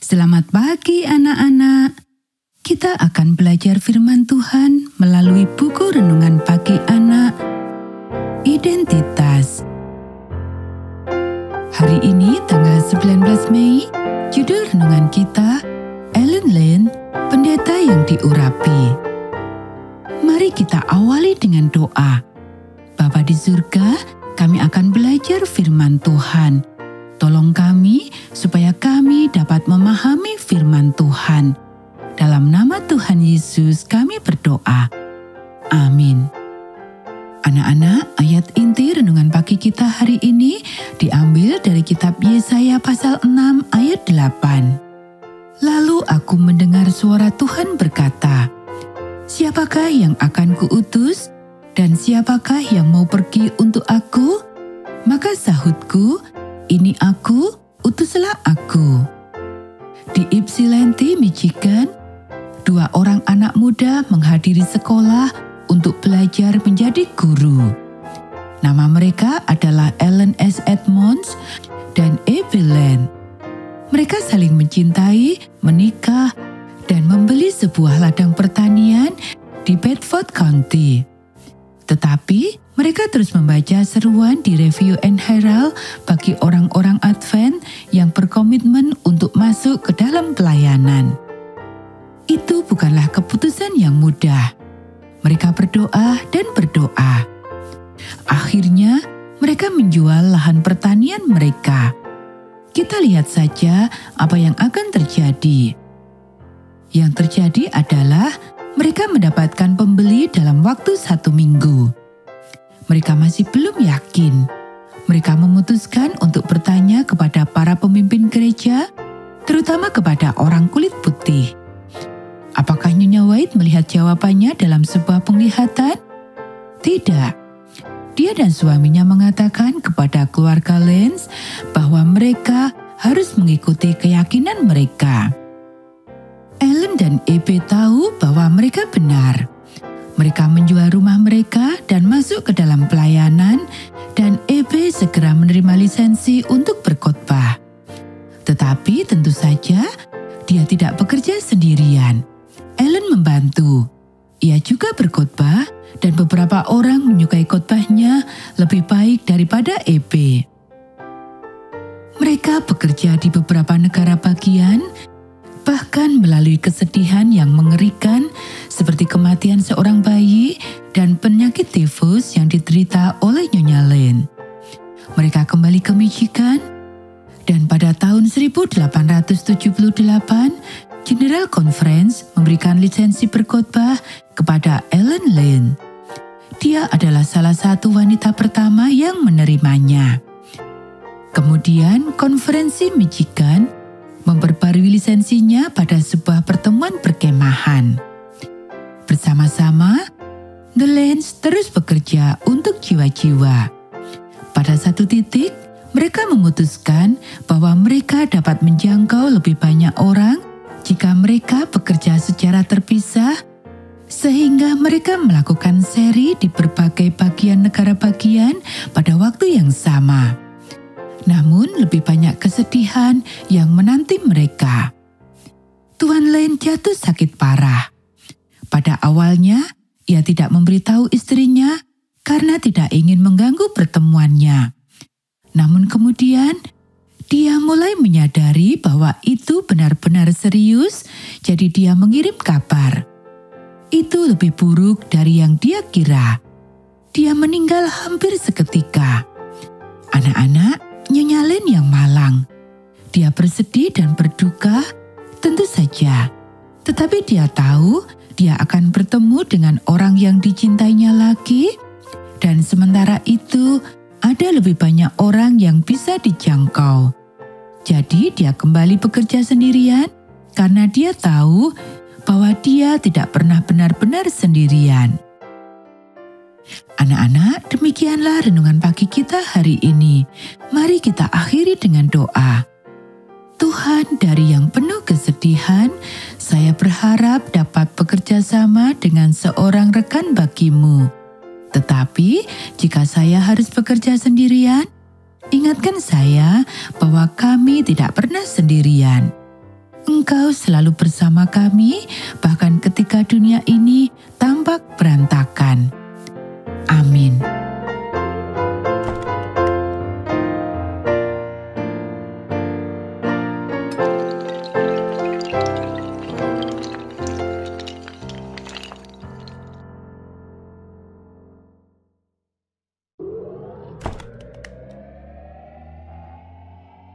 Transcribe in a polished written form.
Selamat pagi anak-anak. Kita akan belajar firman Tuhan melalui buku renungan pagi anak, Identitas. Hari ini tanggal 19 Mei, judul renungan kita, Ellen Lane, Pendeta yang Diurapi. Mari kita awali dengan doa. Bapa di surga, kami akan belajar firman Tuhan. Tolong kami supaya kami dapat memahami firman Tuhan. Dalam nama Tuhan Yesus kami berdoa. Amin. Anak-anak, ayat inti renungan pagi kita hari ini diambil dari kitab Yesaya pasal 6 ayat 8. Lalu aku mendengar suara Tuhan berkata, "Siapakah yang akan kuutus dan siapakah yang mau pergi untuk aku?" Maka sahutku, "Ini aku, utuslah aku." Di Ypsilanti, Michigan, 2 orang anak muda menghadiri sekolah untuk belajar menjadi guru. Nama mereka adalah Ellen S. Edmonds dan Abby Lane. Mereka saling mencintai, menikah, dan membeli sebuah ladang pertanian di Bedford County. Tetapi mereka terus membaca seruan di Review and Herald bagi orang-orang Advent yang berkomitmen untuk masuk ke dalam pelayanan. Itu bukanlah keputusan yang mudah. Mereka berdoa dan berdoa. Akhirnya, mereka menjual lahan pertanian mereka. Kita lihat saja apa yang akan terjadi. Yang terjadi adalah mereka mendapatkan pembeli dalam waktu 1 minggu. Mereka masih belum yakin. Mereka memutuskan untuk bertanya kepada para pemimpin gereja, terutama kepada orang kulit putih. Apakah Nyonya White melihat jawabannya dalam sebuah penglihatan? Tidak. Dia dan suaminya mengatakan kepada keluarga Lance bahwa mereka harus mengikuti keyakinan mereka. Ellen dan Abby tahu bahwa mereka benar. Mereka menjual rumah mereka dan masuk ke dalam pelayanan, dan Abby segera menerima lisensi untuk berkhotbah. Tetapi tentu saja dia tidak bekerja sendirian. Ellen membantu. Ia juga berkhotbah dan beberapa orang menyukai khotbahnya lebih baik daripada Abby. Mereka bekerja di beberapa negara bagian, bahkan melalui kesedihan yang mengerikan seperti kematian seorang bayi dan penyakit tifus yang diderita oleh Nyonya Lane. Mereka kembali ke Michigan, dan pada tahun 1878, General Conference memberikan lisensi berkhotbah kepada Ellen Lane. Dia adalah salah satu wanita pertama yang menerimanya. Kemudian, Konferensi Michigan memperbarui lisensinya pada sebuah pertemuan perkemahan. Bersama-sama, The Lanes terus bekerja untuk jiwa-jiwa. Pada satu titik, mereka memutuskan bahwa mereka dapat menjangkau lebih banyak orang jika mereka bekerja secara terpisah, sehingga mereka melakukan seri di berbagai bagian negara bagian pada waktu yang sama. Namun lebih banyak kesedihan yang menanti mereka. Tuan Lane jatuh sakit parah. Pada awalnya, ia tidak memberitahu istrinya karena tidak ingin mengganggu pertemuannya. Namun kemudian, dia mulai menyadari bahwa itu benar-benar serius, jadi dia mengirim kabar. Itu lebih buruk dari yang dia kira. Dia meninggal hampir seketika. Anak-anak, Nyonya Lane yang malang. Dia bersedih dan berduka, tentu saja. Tetapi dia tahu dia akan bertemu dengan orang yang dicintainya lagi, dan sementara itu ada lebih banyak orang yang bisa dijangkau. Jadi dia kembali bekerja sendirian karena dia tahu bahwa dia tidak pernah benar-benar sendirian. Anak-anak, demikianlah renungan pagi kita hari ini. Mari kita akhiri dengan doa. Tuhan, dari yang penuh kesedihan, saya berharap dapat bekerja sama dengan seorang rekan bagimu. Tetapi, jika saya harus bekerja sendirian, ingatkan saya bahwa kami tidak pernah sendirian. Engkau selalu bersama kami, bahkan ketika dunia ini tampak berantakan.